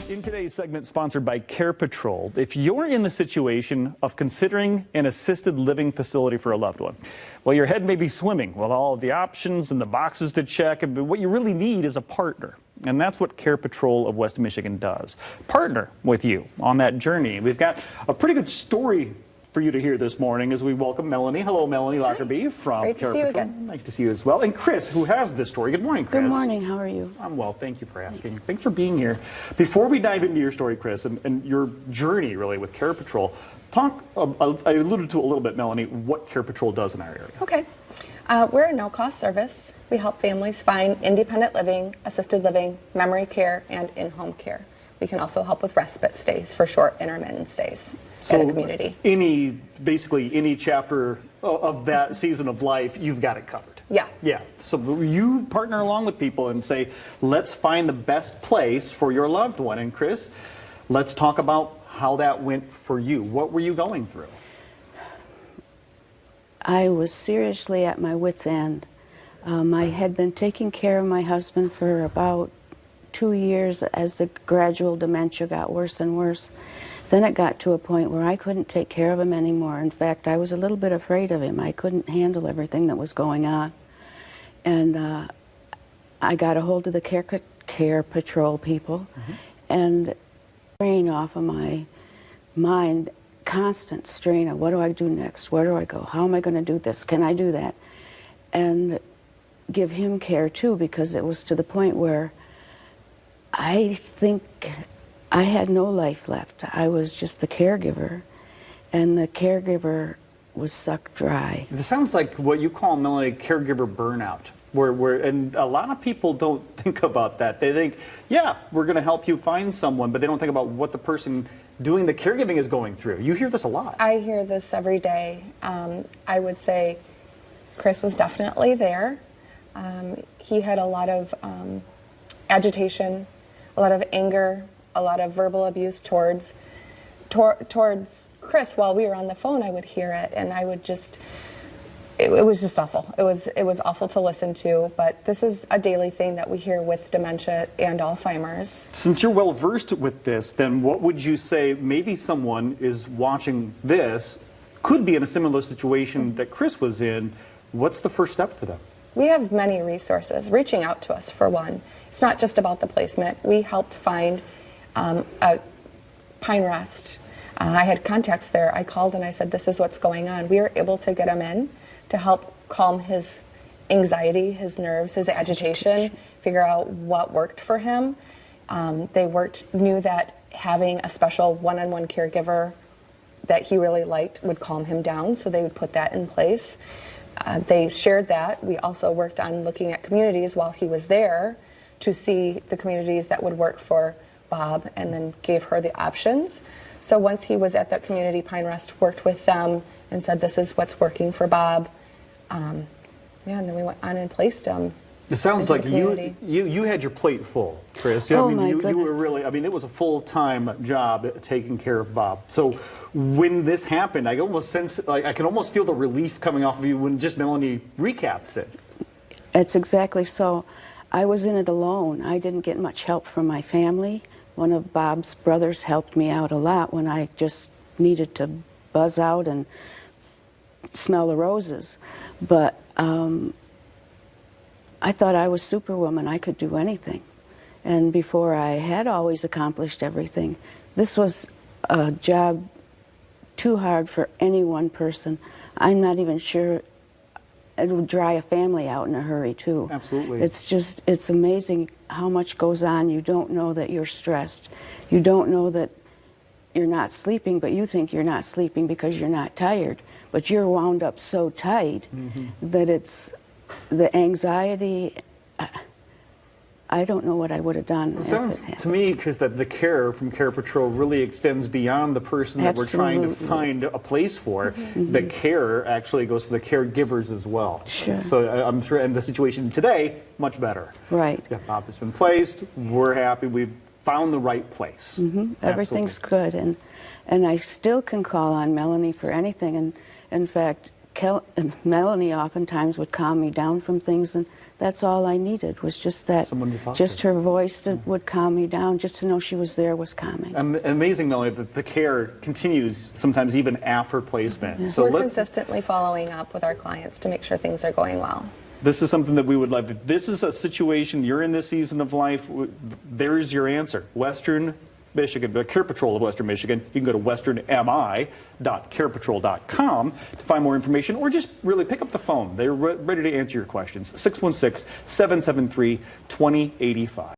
In today's segment, sponsored by CarePatrol, if you're in the situation of considering an assisted living facility for a loved one, well, your head may be swimming with all of the options and the boxes to check, but what you really need is a partner. And that's what CarePatrol of West Michigan does. Partner with you on that journey. We've got a pretty good story for you to hear this morning as we welcome Melanie. Hello, Melanie Lockerbie from Great to CarePatrol. see you again. Nice to see you as well. And Chris, who has this story. Good morning, Chris. Good morning. How are you? I'm well. Thank you for asking. Thanks for being here. Before we dive into your story, Chris, and your journey really with CarePatrol, I alluded to a little bit, Melanie, what CarePatrol does in our area. Okay. We're a no-cost service. We help families find independent living, assisted living, memory care, and in-home care. We can also help with respite stays for short intermittent stays in the community. Basically any chapter of that season of life, you've got it covered. Yeah. Yeah. So you partner along with people and say, let's find the best place for your loved one. And Chris, let's talk about how that went for you. What were you going through? I was seriously at my wit's end. I had been taking care of my husband for about 2 years as the gradual dementia got worse and worse. Then it got to a point where I couldn't take care of him anymore. In fact, I was a little bit afraid of him. I couldn't handle everything that was going on. And I got a hold of the CarePatrol people, and strain off of my mind, constant strain of what do I do next? Where do I go? How am I going to do this? Can I do that? And give him care too, because it was to the point where I think I had no life left. I was just the caregiver, and the caregiver was sucked dry. It sounds like what you call, Melanie, caregiver burnout. And a lot of people don't think about that. They think, yeah, we're going to help you find someone, but they don't think about what the person doing the caregiving is going through. You hear this a lot. I hear this every day. I would say Chris was definitely there. He had a lot of agitation, a lot of anger, a lot of verbal abuse towards Chris. While we were on the phone, I would hear it, and I would just, it was just awful. It was awful to listen to, but this is a daily thing that we hear with dementia and Alzheimer's. Since you're well versed with this, then what would you say maybe someone is watching this, could be in a similar situation that Chris was in? What's the first step for them? We have many resources. Reaching out to us, for one. It's not just about the placement. We helped find a Pine Rest. I had contacts there. I called and I said, this is what's going on. We were able to get him in to help calm his anxiety, his nerves, his agitation, figure out what worked for him. They knew that having a special one-on-one caregiver that he really liked would calm him down, so they would put that in place. They shared that. We also worked on looking at communities while he was there to see the communities that would work for Bob, and then gave her the options. So once he was at that community, Pine Rest worked with them and said, this is what's working for Bob. And then we went on and placed him. It sounds like you had your plate full, Chris. Oh, my goodness. You were really, it was a full-time job taking care of Bob. So when this happened, I almost sense, I can almost feel the relief coming off of you when just Melanie recaps it. It's exactly so. I was in it alone. I didn't get much help from my family. One of Bob's brothers helped me out a lot when I just needed to buzz out and smell the roses. But I thought I was Superwoman. I could do anything. And before I had always accomplished everything, this was a job too hard for any one person. I'm not even sure it would dry a family out in a hurry, too. Absolutely. It's amazing how much goes on. You don't know that you're stressed. You don't know that you're not sleeping, but you think you're not sleeping because you're not tired. But you're wound up so tight that it's the anxiety. I don't know what I would have done. It sounds to me, because the care from CarePatrol really extends beyond the person that we're trying to find a place for. The care actually goes for the caregivers as well. Sure. So I'm sure, and the situation today, much better. Right. Yeah, Bob has been placed. We're happy. We've found the right place. Everything's good, and I still can call on Melanie for anything. And in fact, Melanie oftentimes would calm me down from things, and that's all I needed was just that. Someone to talk just to. her voice would calm me down. Just to know she was there was calming. Amazing, Melanie, that the care continues sometimes even after placement. Yes. So We're let's. consistently following up with our clients to make sure things are going well. This is something that we would love. If this is a situation you're in this season of life, there's your answer. Western Michigan, the CarePatrol of Western Michigan. You can go to westernmi.carepatrol.com to find more information, or just really pick up the phone. They're ready to answer your questions. 616-773-2085.